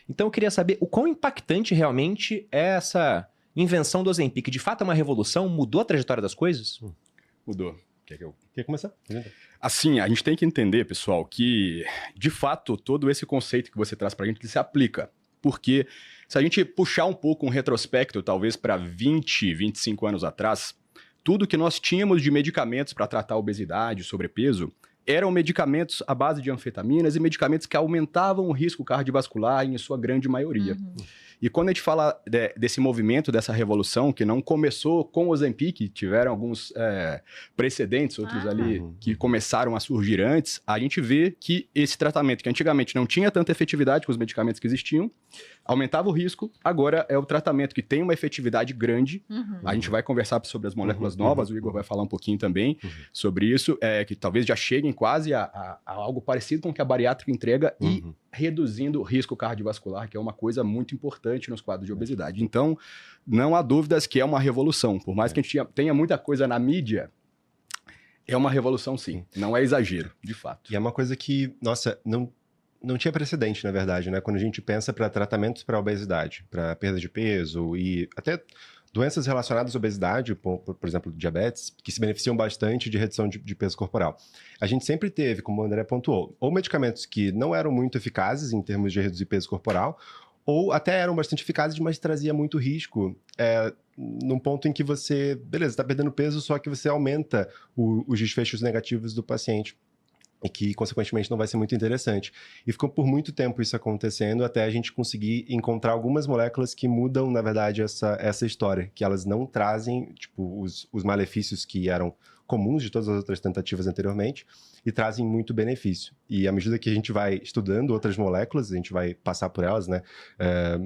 Então eu queria saber o quão impactante realmente é essa invenção do Ozempic. De fato é uma revolução? Mudou a trajetória das coisas? Mudou. Quer começar? Assim, a gente tem que entender, pessoal, que, de fato, todo esse conceito que você traz pra gente se aplica. Porque se a gente puxar um pouco um retrospecto, talvez para 20, 25 anos atrás, tudo que nós tínhamos de medicamentos para tratar a obesidade, sobrepeso, eram medicamentos à base de anfetaminas e medicamentos que aumentavam o risco cardiovascular em sua grande maioria. E quando a gente fala desse movimento, dessa revolução, que não começou com o Ozempic, tiveram alguns precedentes, outros ali que começaram a surgir antes, a gente vê que esse tratamento, que antigamente não tinha tanta efetividade com os medicamentos que existiam, aumentava o risco, agora é o tratamento que tem uma efetividade grande. A gente vai conversar sobre as moléculas novas, o Igor vai falar um pouquinho também sobre isso, que talvez já cheguem quase a algo parecido com o que a bariátrica entrega e reduzindo o risco cardiovascular, que é uma coisa muito importante nos quadros de obesidade. Então, não há dúvidas que é uma revolução. Por mais que a gente tenha muita coisa na mídia, é uma revolução sim. Não é exagero, de fato. E é uma coisa que, nossa, não tinha precedente, na verdade, né? Quando a gente pensa para tratamentos para obesidade, para perda de peso e até doenças relacionadas à obesidade, por exemplo, diabetes, que se beneficiam bastante de redução de peso corporal. A gente sempre teve, como o André pontuou, ou medicamentos que não eram muito eficazes em termos de reduzir peso corporal, ou até eram bastante eficazes, mas trazia muito risco, num ponto em que você, beleza, está perdendo peso, só que você aumenta os desfechos negativos do paciente. E que, consequentemente, não vai ser muito interessante. E ficou por muito tempo isso acontecendo até a gente conseguir encontrar algumas moléculas que mudam, na verdade, essa história. Que elas não trazem, tipo, os malefícios que eram comuns de todas as outras tentativas anteriormente e trazem muito benefício. E à medida que a gente vai estudando outras moléculas, a gente vai passar por elas, né?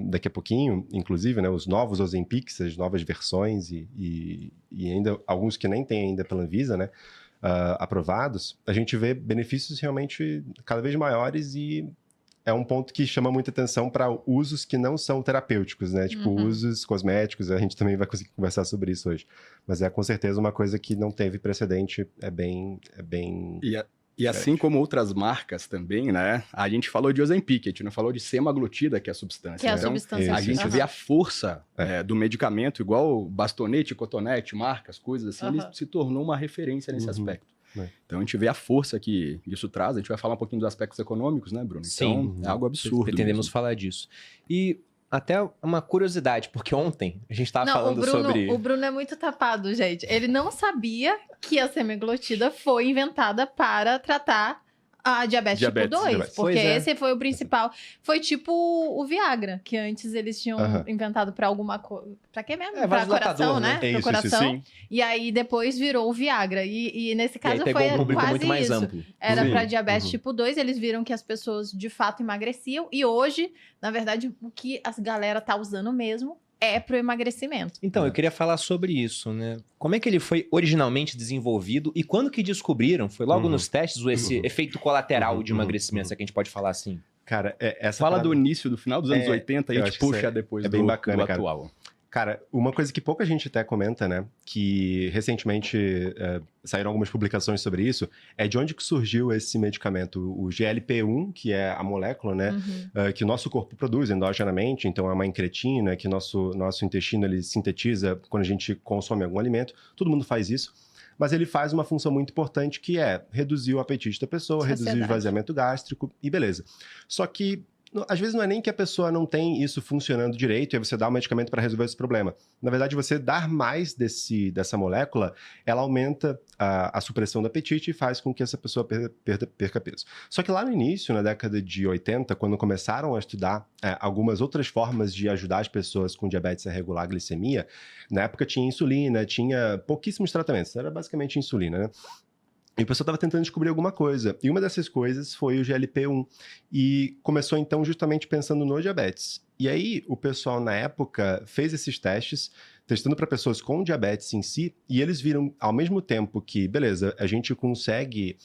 Daqui a pouquinho, inclusive, né? Os novos Ozempics, as novas versões e ainda alguns que nem tem ainda pela Anvisa, né? Aprovados, a gente vê benefícios realmente cada vez maiores e é um ponto que chama muita atenção para usos que não são terapêuticos, né? Tipo, usos cosméticos, a gente também vai conseguir conversar sobre isso hoje. Mas é com certeza uma coisa que não teve precedente, é bem... E assim como outras marcas também, né? A gente falou de Ozempic, a gente não falou de semaglutida, que é a substância. Que é a substância. A gente vê a força do medicamento, igual bastonete, cotonete, marcas, coisas assim, ele se tornou uma referência nesse aspecto. Então a gente vê a força que isso traz, a gente vai falar um pouquinho dos aspectos econômicos, né, Bruno? Então é algo absurdo. Pretendemos falar disso. E até uma curiosidade, porque ontem a gente estava falando sobre... O Bruno é muito tapado, gente. Ele não sabia que a semaglutida foi inventada para tratar a diabetes tipo 2. Porque esse foi o principal. Foi tipo o Viagra, que antes eles tinham inventado para alguma coisa. Pra quê mesmo? Pra coração, né? Pro coração. Isso. E aí depois virou o Viagra. E nesse caso foi quase muito mais isso. Amplo. Era para diabetes tipo 2, eles viram que as pessoas de fato emagreciam. E hoje, na verdade, o que a galera tá usando mesmo é pro emagrecimento. Então, eu queria falar sobre isso, né? Como é que ele foi originalmente desenvolvido e quando que descobriram? Foi logo nos testes esse efeito colateral de emagrecimento, se é que a gente pode falar assim? Cara, essa Fala do início, do final dos anos 80 e a gente puxa depois bem bacana, do atual. Cara, uma coisa que pouca gente até comenta, né, que recentemente saíram algumas publicações sobre isso, é de onde que surgiu esse medicamento, o GLP-1, que é a molécula, né, que o nosso corpo produz endogenamente, então é uma incretina que nosso intestino ele sintetiza quando a gente consome algum alimento, todo mundo faz isso, mas ele faz uma função muito importante que é reduzir o apetite da pessoa, reduzir o esvaziamento gástrico e beleza. Só que às vezes não é nem que a pessoa não tem isso funcionando direito e aí você dá um medicamento para resolver esse problema. Na verdade, você dar mais dessa molécula, ela aumenta a supressão do apetite e faz com que essa pessoa perca peso. Só que lá no início, na década de 80, quando começaram a estudar algumas outras formas de ajudar as pessoas com diabetes a regular a glicemia, na época tinha insulina, tinha pouquíssimos tratamentos, era basicamente insulina, né? E o pessoal estava tentando descobrir alguma coisa. E uma dessas coisas foi o GLP-1. E começou, então, justamente pensando no diabetes. E aí, o pessoal, na época, fez esses testes, testando para pessoas com diabetes em si, e eles viram ao mesmo tempo que, beleza, a gente consegue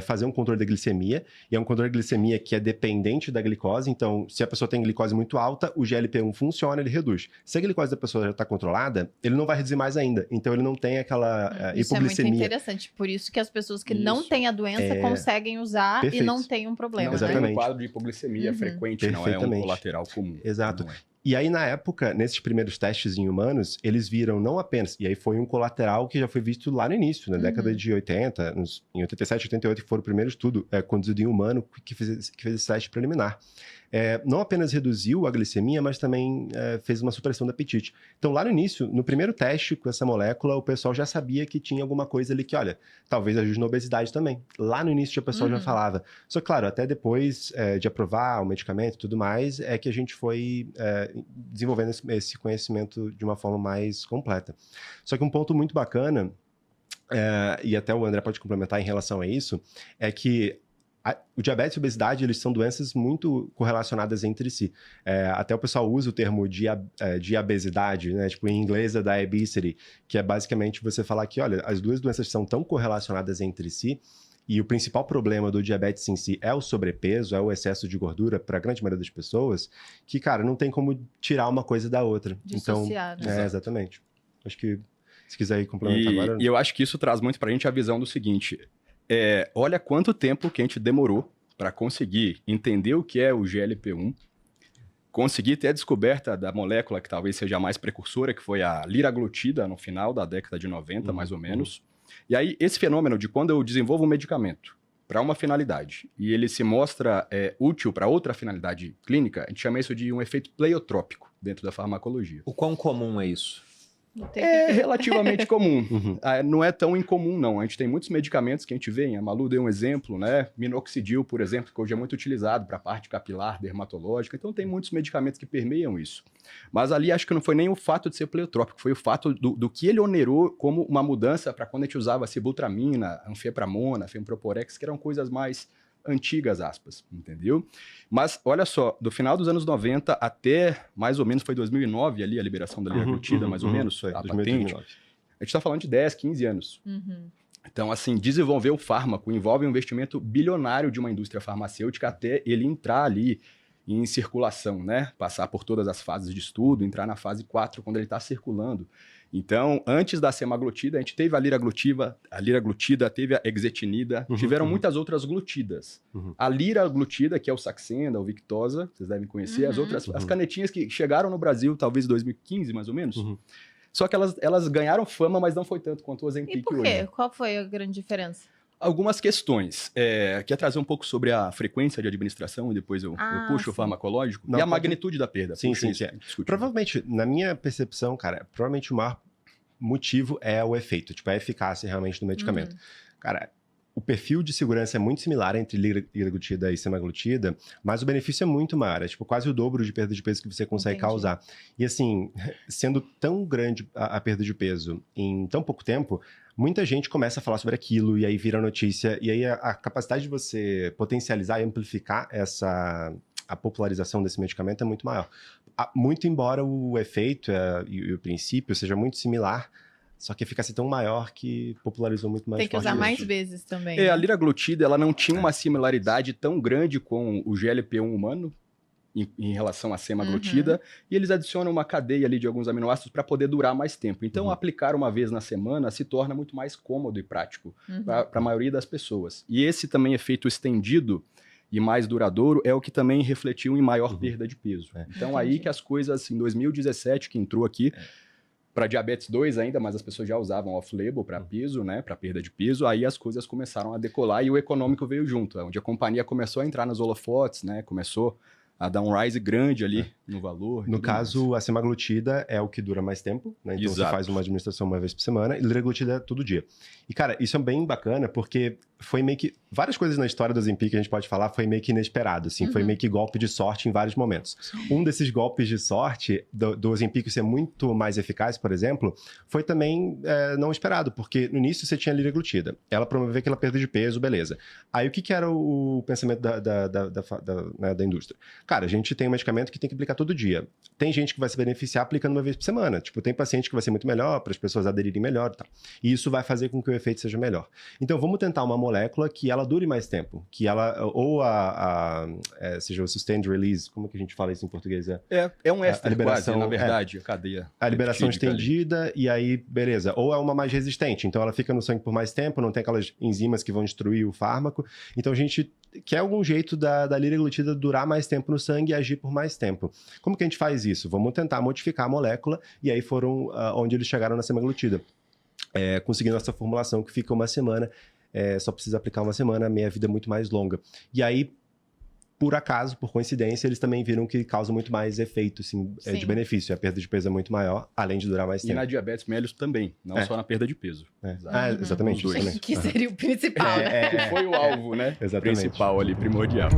fazer um controle da glicemia, e é um controle da glicemia que é dependente da glicose, então se a pessoa tem glicose muito alta, o GLP-1 funciona, ele reduz. Se a glicose da pessoa já está controlada, ele não vai reduzir mais ainda, então ele não tem aquela hipoglicemia. Isso é muito interessante, por isso que as pessoas que não têm a doença conseguem usar e não tem um problema. Não, exatamente. Um quadro de hipoglicemia frequente, não é um colateral comum. Exato. E aí, na época, nesses primeiros testes em humanos, eles viram não apenas... E aí foi um colateral que já foi visto lá no início, na década de 80, em 87, 88, que foi o primeiro estudo conduzido em humano que fez esse teste preliminar. Não apenas reduziu a glicemia, mas também fez uma supressão do apetite. Então, lá no início, no primeiro teste com essa molécula, o pessoal já sabia que tinha alguma coisa ali que, olha, talvez ajude na obesidade também. Lá no início, o pessoal já falava. Só que, claro, até depois de aprovar o medicamento e tudo mais, é que a gente foi desenvolvendo esse conhecimento de uma forma mais completa. Só que um ponto muito bacana, e até o André pode complementar em relação a isso, é que o diabetes e a obesidade, eles são doenças muito correlacionadas entre si. Até o pessoal usa o termo diabesidade, né? Tipo, em inglês é diabesity, que é basicamente você falar que, olha, as duas doenças são tão correlacionadas entre si, e o principal problema do diabetes em si é o sobrepeso, é o excesso de gordura para a grande maioria das pessoas, que, cara, não tem como tirar uma coisa da outra. Dissociar, então, né? Exatamente. Acho que, se quiser ir complementar agora... E eu acho que isso traz muito para a gente a visão do seguinte... olha quanto tempo que a gente demorou para conseguir entender o que é o GLP-1, conseguir ter a descoberta da molécula que talvez seja a mais precursora, que foi a liraglutida, no final da década de 90, mais ou menos. E aí, esse fenômeno de quando eu desenvolvo um medicamento para uma finalidade e ele se mostra útil para outra finalidade clínica, a gente chama isso de um efeito pleiotrópico dentro da farmacologia. O quão comum é isso? É relativamente comum. Não é tão incomum, não. A gente tem muitos medicamentos que a gente vê, a Malu deu um exemplo, né? Minoxidil, por exemplo, que hoje é muito utilizado para a parte capilar, dermatológica. Então, tem muitos medicamentos que permeiam isso. Mas ali, acho que não foi nem o fato de ser pleiotrópico, foi o fato do que ele onerou como uma mudança para quando a gente usava sibutramina, anfepramona, femproporex, que eram coisas mais antigas, aspas, entendeu? Mas, olha só, do final dos anos 90 até mais ou menos foi 2009 ali, a liberação da liraglutida, mais ou menos, foi, a 2009. patente. A gente está falando de 10, 15 anos. Então, assim, desenvolver o fármaco envolve um investimento bilionário de uma indústria farmacêutica até ele entrar ali em circulação, né? Passar por todas as fases de estudo, entrar na fase 4 quando ele está circulando. Então, antes da semaglutida, a gente teve a liraglutida, teve a exetinida, tiveram muitas outras glutidas. A liraglutida, que é o Saxenda, o Victoza, vocês devem conhecer, as outras, as canetinhas que chegaram no Brasil, talvez em 2015, mais ou menos. Só que elas ganharam fama, mas não foi tanto quanto o Ozempic hoje. E por quê? Qual foi a grande diferença? Algumas questões. Quer trazer um pouco sobre a frequência de administração e depois eu puxo o farmacológico? Não, e a magnitude da perda. Sim. Provavelmente, na minha percepção, cara, provavelmente o maior motivo é o efeito, tipo, a eficácia realmente do medicamento. Cara, o perfil de segurança é muito similar entre liraglutida e semaglutida, mas o benefício é muito maior, é tipo quase o dobro de perda de peso que você consegue causar. E assim, sendo tão grande a perda de peso em tão pouco tempo, muita gente começa a falar sobre aquilo e aí vira notícia, e aí a capacidade de você potencializar e amplificar a popularização desse medicamento é muito maior. Muito embora o efeito e o princípio seja muito similar, só que a eficácia é tão maior que popularizou muito mais. Tem que usar mais vezes também. A liraglutida, ela não tinha uma similaridade tão grande com o GLP-1 humano, em relação à semaglutida, e eles adicionam uma cadeia ali de alguns aminoácidos para poder durar mais tempo. Então, aplicar uma vez na semana se torna muito mais cômodo e prático para a maioria das pessoas. E esse também efeito estendido e mais duradouro é o que também refletiu em maior perda de peso. Então, aí que as coisas, em 2017, que entrou aqui, para diabetes 2 ainda, mas as pessoas já usavam off-label para peso, né, para perda de peso, aí as coisas começaram a decolar e o econômico veio junto, onde a companhia começou a entrar nos holofotes, né, começou a dar um rise grande ali no valor. No caso, a semaglutida é o que dura mais tempo, né? Então você faz uma administração uma vez por semana, e liraglutida é todo dia. E, cara, isso é bem bacana, porque foi meio que... Várias coisas na história do Ozempic que a gente pode falar foi meio que inesperado, assim. Foi meio que golpe de sorte em vários momentos. Um desses golpes de sorte do Ozempic ser muito mais eficaz, por exemplo, foi também não esperado, porque no início você tinha a liraglutida. Ela promoveu aquela perda de peso, beleza. Aí o que era o pensamento da indústria? cara, a gente tem um medicamento que tem que aplicar todo dia. Tem gente que vai se beneficiar aplicando uma vez por semana. Tipo, tem paciente que vai ser muito melhor, para as pessoas aderirem melhor e tal. E isso vai fazer com que o efeito seja melhor. Então, vamos tentar uma molécula que ela dure mais tempo. Que ela, ou seja o sustained release, como que a gente fala isso em português? É um éster liberação, quase, na verdade, a cadeia. A liberação estendida ali. E aí, beleza. Ou é uma mais resistente, então ela fica no sangue por mais tempo, não tem aquelas enzimas que vão destruir o fármaco. Então, a gente quer algum jeito da liraglutida durar mais tempo no sangue e agir por mais tempo. Como que a gente faz isso? Vamos tentar modificar a molécula, e aí foram onde eles chegaram na semaglutida. Conseguindo essa formulação que fica uma semana, só precisa aplicar uma semana, a meia-vida é muito mais longa. E aí, por acaso, por coincidência, eles também viram que causa muito mais efeito assim, de benefício. A perda de peso é muito maior, além de durar mais tempo. E na diabetes mellitus também, não só na perda de peso. Exatamente. Que seria o principal, né? Que foi o alvo, né? Exatamente. Principal ali, primordial.